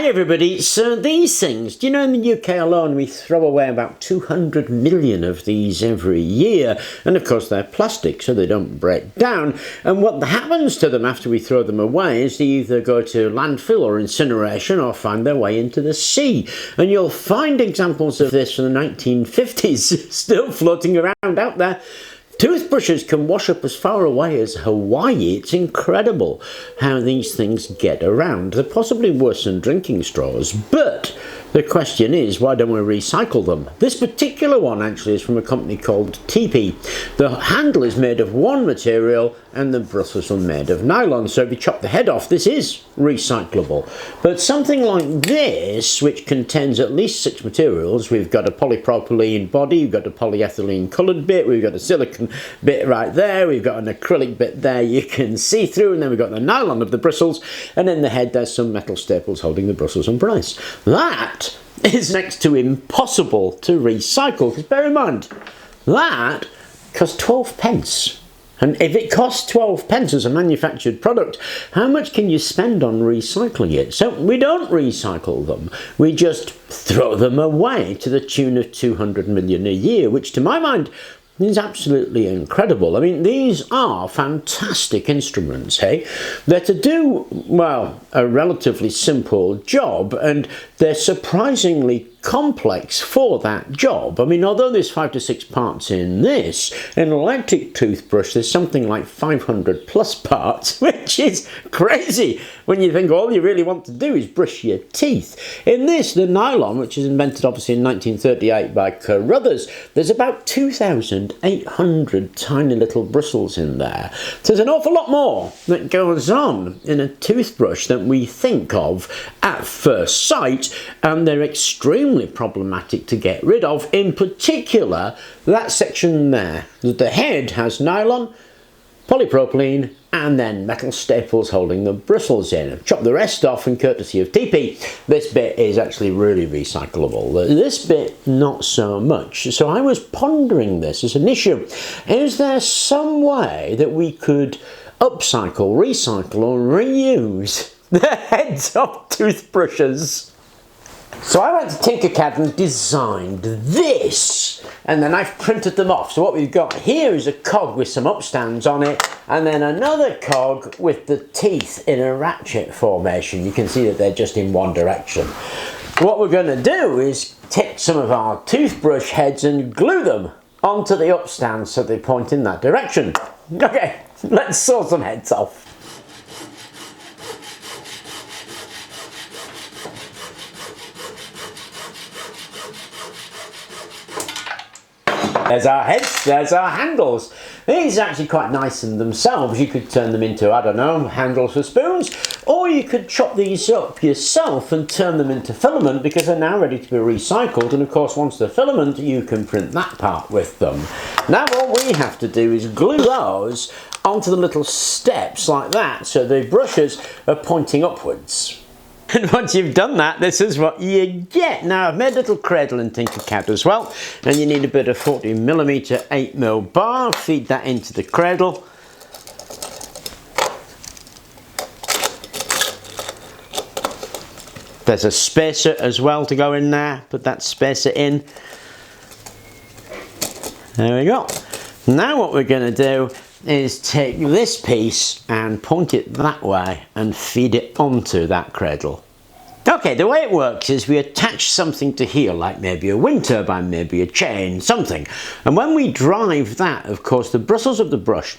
Hi everybody, so these things, do you know in the UK alone we throw away about 200 million of these every year, and of course they're plastic so they don't break down, and what happens to them after we throw them away is they either go to landfill or incineration or find their way into the sea, and you'll find examples of this from the 1950s still floating around out there. Toothbrushes can wash up as far away as Hawaii. It's incredible how these things get around. They're possibly worse than drinking straws, but the question is, why don't we recycle them? This particular one actually is from a company called TP. The handle is made of one material and the bristles are made of nylon, so if you chop the head off, this is recyclable. But something like this, which contains at least 6 materials, we've got a polypropylene body, we've got a polyethylene coloured bit, we've got a silicone bit right there, we've got an acrylic bit there you can see through, and then we've got the nylon of the bristles, and in the head there's some metal staples holding the bristles in place. That is next to impossible to recycle, because bear in mind, that costs 12 pence. And if it costs 12 pence as a manufactured product, how much can you spend on recycling it? So we don't recycle them, we just throw them away to the tune of 200 million a year, which to my mind is absolutely incredible. I mean, these are fantastic instruments, hey? They're to do, well, a relatively simple job, and they're surprisingly complex for that job. I mean, although there's 5 to 6 parts in this, in an electric toothbrush there's something like 500 plus parts, which is crazy when you think all you really want to do is brush your teeth. In this, the nylon, which is invented obviously in 1938 by Carruthers, there's about 2,800 tiny little bristles in there. So there's an awful lot more that goes on in a toothbrush than we think of at first sight, and they're extremely problematic to get rid of. In particular, that section there, the head has nylon, polypropylene, and then metal staples holding the bristles in. I've chopped the rest off, and courtesy of TP, this bit is actually really recyclable. This bit, not so much. So I was pondering this as an issue. Is there some way that we could upcycle, recycle, or reuse the heads of toothbrushes? So I went to Tinkercad and designed this, and then I've printed them off. So what we've got here is a cog with some upstands on it, and then another cog with the teeth in a ratchet formation. You can see that they're just in one direction. What we're going to do is take some of our toothbrush heads and glue them onto the upstands so they point in that direction. Okay, let's saw some heads off. There's our heads, there's our handles. These are actually quite nice in themselves. You could turn them into, I don't know, handles for spoons, or you could chop these up yourself and turn them into filament, because they're now ready to be recycled, and of course once they're filament you can print that part with them. Now what we have to do is glue those onto the little steps like that, so the brushes are pointing upwards. And once you've done that, this is what you get. Now I've made a little cradle in Tinkercad as well, and you need a bit of 40mm 8mm bar. Feed that into the cradle. There's a spacer as well to go in there. Put that spacer in. There we go. Now what we're going to do is take this piece and point it that way and feed it onto that cradle. Okay, the way it works is we attach something to here, like maybe a wind turbine, maybe a chain, something. And when we drive that, of course, the bristles of the brush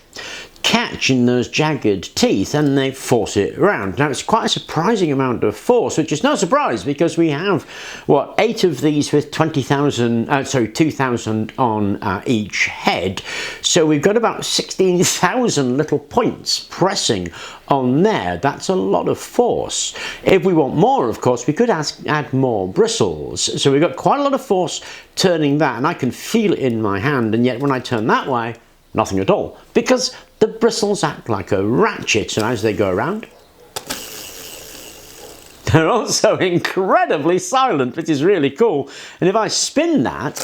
catch in those jagged teeth and they force it around. Now it's quite a surprising amount of force, which is no surprise because we have, what, 8 of these with 2,000 on each head. So we've got about 16,000 little points pressing on there. That's a lot of force. If we want more, of course, we could add more bristles. So we've got quite a lot of force turning that, and I can feel it in my hand, and yet when I turn that way, nothing at all, because the bristles act like a ratchet, and as they go around, they're also incredibly silent, which is really cool. And if I spin that,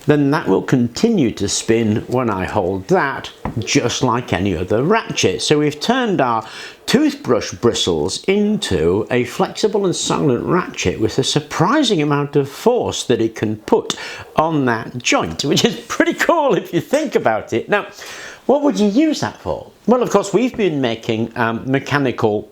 then that will continue to spin when I hold that, just like any other ratchet. So we've turned our toothbrush bristles into a flexible and silent ratchet with a surprising amount of force that it can put on that joint, which is pretty cool if you think about it. Now, what would you use that for? Well, of course, we've been making mechanical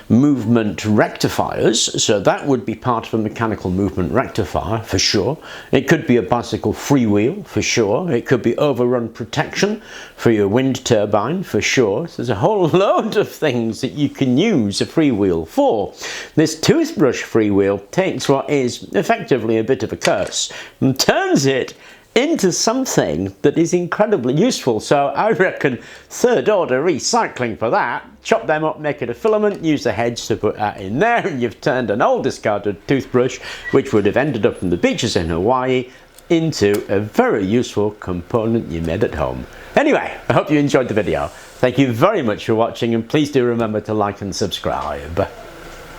movement rectifiers, so that would be part of a mechanical movement rectifier for sure. It could be a bicycle freewheel for sure. It could be overrun protection for your wind turbine for sure. So there's a whole load of things that you can use a freewheel for. This toothbrush freewheel takes what is effectively a bit of a curse and turns it into something that is incredibly useful. So I reckon third order recycling for that. Chop them up, make it a filament, use the heads to put that in there, and you've turned an old discarded toothbrush, which would have ended up in the beaches in Hawaii, into a very useful component you made at home. Anyway, I hope you enjoyed the video. Thank you very much for watching, and please do remember to like and subscribe.